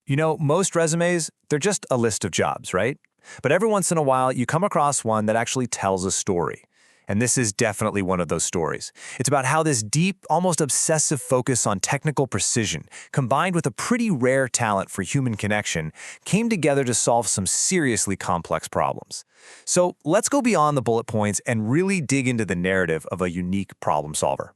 You know, most resumes, they're just a list of jobs, right? But every once in a while, you come across one that actually tells a story. And this is definitely one of those stories. It's about how this deep, almost obsessive focus on technical precision, combined with a pretty rare talent for human connection, came together to solve some seriously complex problems. So let's go beyond the bullet points and really dig into the narrative of a unique problem solver.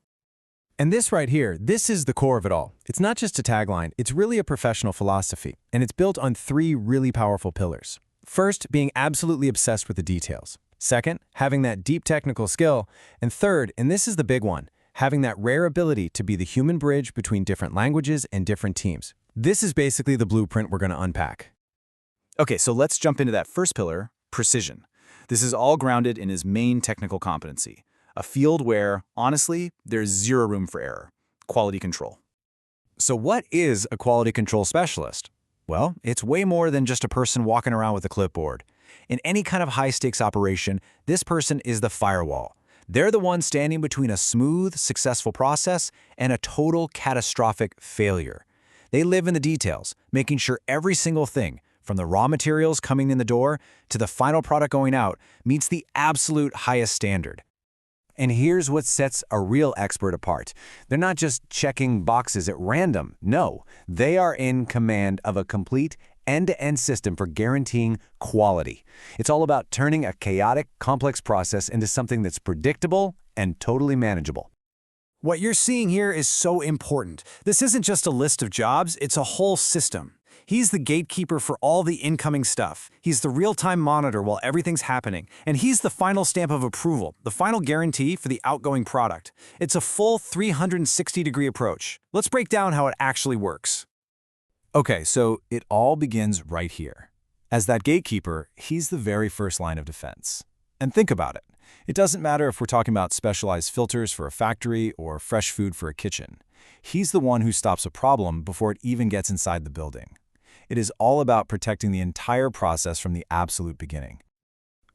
And this right here, this is the core of it all. It's not just a tagline, it's really a professional philosophy, and it's built on three really powerful pillars. First, being absolutely obsessed with the details. Second, having that deep technical skill. And third, and this is the big one, having that rare ability to be the human bridge between different languages and different teams. This is basically the blueprint we're going to unpack. Okay, so let's jump into that first pillar, precision. This is all grounded in his main technical competency, a field where, honestly, there's zero room for error: quality control. So what is a quality control specialist? Well, it's way more than just a person walking around with a clipboard. In any kind of high-stakes operation, this person is the firewall. They're the one standing between a smooth, successful process and a total catastrophic failure. They live in the details, making sure every single thing, from the raw materials coming in the door to the final product going out, meets the absolute highest standard. And here's what sets a real expert apart. They're not just checking boxes at random. No, they are in command of a complete end-to-end system for guaranteeing quality. It's all about turning a chaotic, complex process into something that's predictable and totally manageable. What you're seeing here is so important. This isn't just a list of jobs, it's a whole system. He's the gatekeeper for all the incoming stuff. He's the real-time monitor while everything's happening. And he's the final stamp of approval, the final guarantee for the outgoing product. It's a full 360-degree approach. Let's break down how it actually works. Okay, so it all begins right here. As that gatekeeper, he's the very first line of defense. And think about it. It doesn't matter if we're talking about specialized filters for a factory or fresh food for a kitchen. He's the one who stops a problem before it even gets inside the building. It is all about protecting the entire process from the absolute beginning.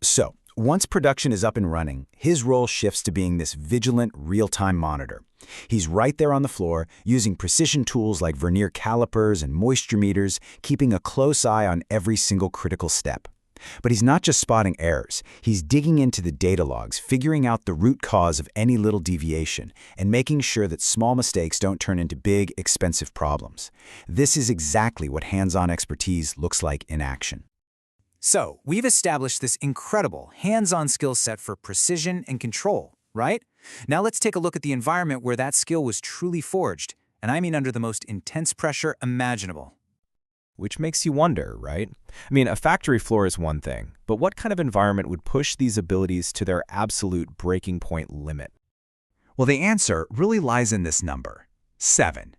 So, once production is up and running, his role shifts to being this vigilant, real-time monitor. He's right there on the floor, using precision tools like vernier calipers and moisture meters, keeping a close eye on every single critical step. But he's not just spotting errors. He's digging into the data logs, figuring out the root cause of any little deviation, and making sure that small mistakes don't turn into big, expensive problems. This is exactly what hands-on expertise looks like in action. So, we've established this incredible hands-on skill set for precision and control, right? Now let's take a look at the environment where that skill was truly forged, and I mean under the most intense pressure imaginable. Which makes you wonder, right? I mean, a factory floor is one thing, but what kind of environment would push these abilities to their absolute breaking point limit? Well, the answer really lies in this number: 7.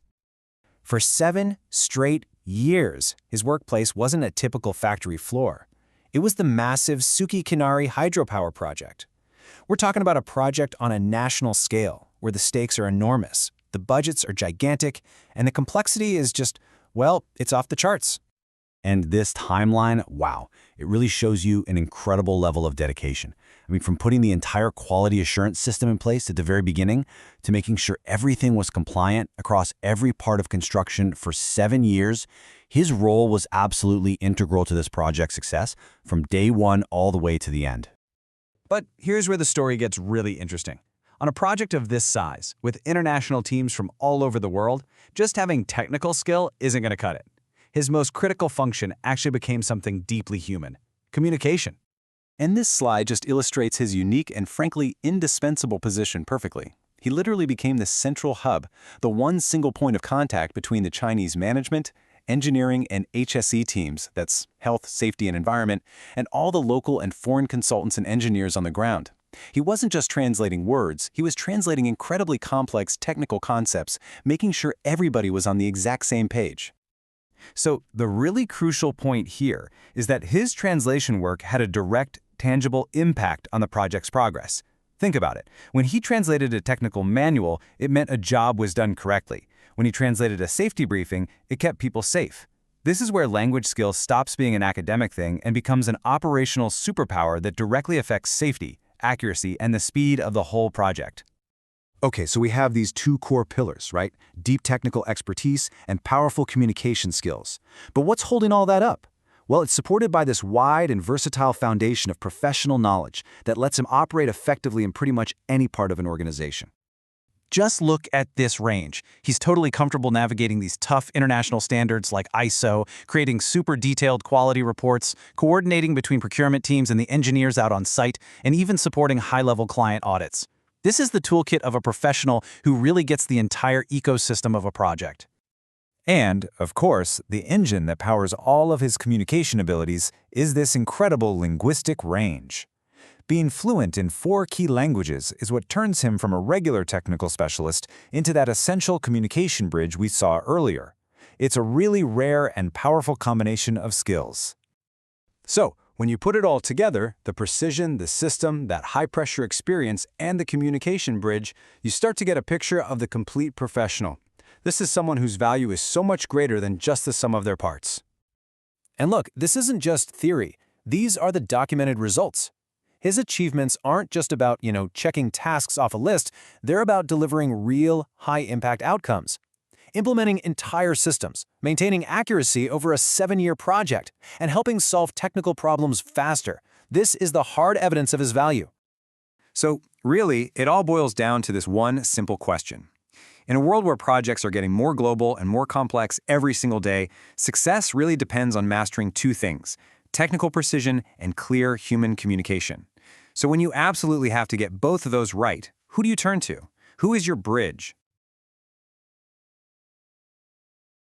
For 7 straight years, his workplace wasn't a typical factory floor. It was the massive Suki-Kinari hydropower project. We're talking about a project on a national scale, where the stakes are enormous, the budgets are gigantic, and the complexity is just, well, it's off the charts. And this timeline, wow, it really shows you an incredible level of dedication. I mean, from putting the entire quality assurance system in place at the very beginning to making sure everything was compliant across every part of construction for 7 years, his role was absolutely integral to this project's success from day one all the way to the end. But here's where the story gets really interesting. On a project of this size, with international teams from all over the world, just having technical skill isn't going to cut it. His most critical function actually became something deeply human: communication. And this slide just illustrates his unique and frankly indispensable position perfectly. He literally became the central hub, the one single point of contact between the Chinese management, engineering, and HSE teams, that's health, safety, and environment, and all the local and foreign consultants and engineers on the ground. He wasn't just translating words, he was translating incredibly complex technical concepts, making sure everybody was on the exact same page. So the really crucial point here is that his translation work had a direct, tangible impact on the project's progress. Think about it. When he translated a technical manual, it meant a job was done correctly. When he translated a safety briefing, it kept people safe. This is where language skill stops being an academic thing and becomes an operational superpower that directly affects safety, accuracy, and the speed of the whole project. Okay, so we have these two core pillars, right? Deep technical expertise and powerful communication skills. But what's holding all that up? Well, it's supported by this wide and versatile foundation of professional knowledge that lets him operate effectively in pretty much any part of an organization. Just look at this range. He's totally comfortable navigating these tough international standards like ISO, creating super detailed quality reports, coordinating between procurement teams and the engineers out on site, and even supporting high-level client audits. This is the toolkit of a professional who really gets the entire ecosystem of a project. And, of course, the engine that powers all of his communication abilities is this incredible linguistic range. Being fluent in 4 key languages is what turns him from a regular technical specialist into that essential communication bridge we saw earlier. It's a really rare and powerful combination of skills. So, when you put it all together, the precision, the system, that high-pressure experience, and the communication bridge, you start to get a picture of the complete professional. This is someone whose value is so much greater than just the sum of their parts. And look, this isn't just theory. These are the documented results. His achievements aren't just about, checking tasks off a list. They're about delivering real, high-impact outcomes. Implementing entire systems, maintaining accuracy over a 7-year project, and helping solve technical problems faster. This is the hard evidence of his value. So, really, it all boils down to this one simple question. In a world where projects are getting more global and more complex every single day, success really depends on mastering 2 things: technical precision and clear human communication. So when you absolutely have to get both of those right, who do you turn to? Who is your bridge?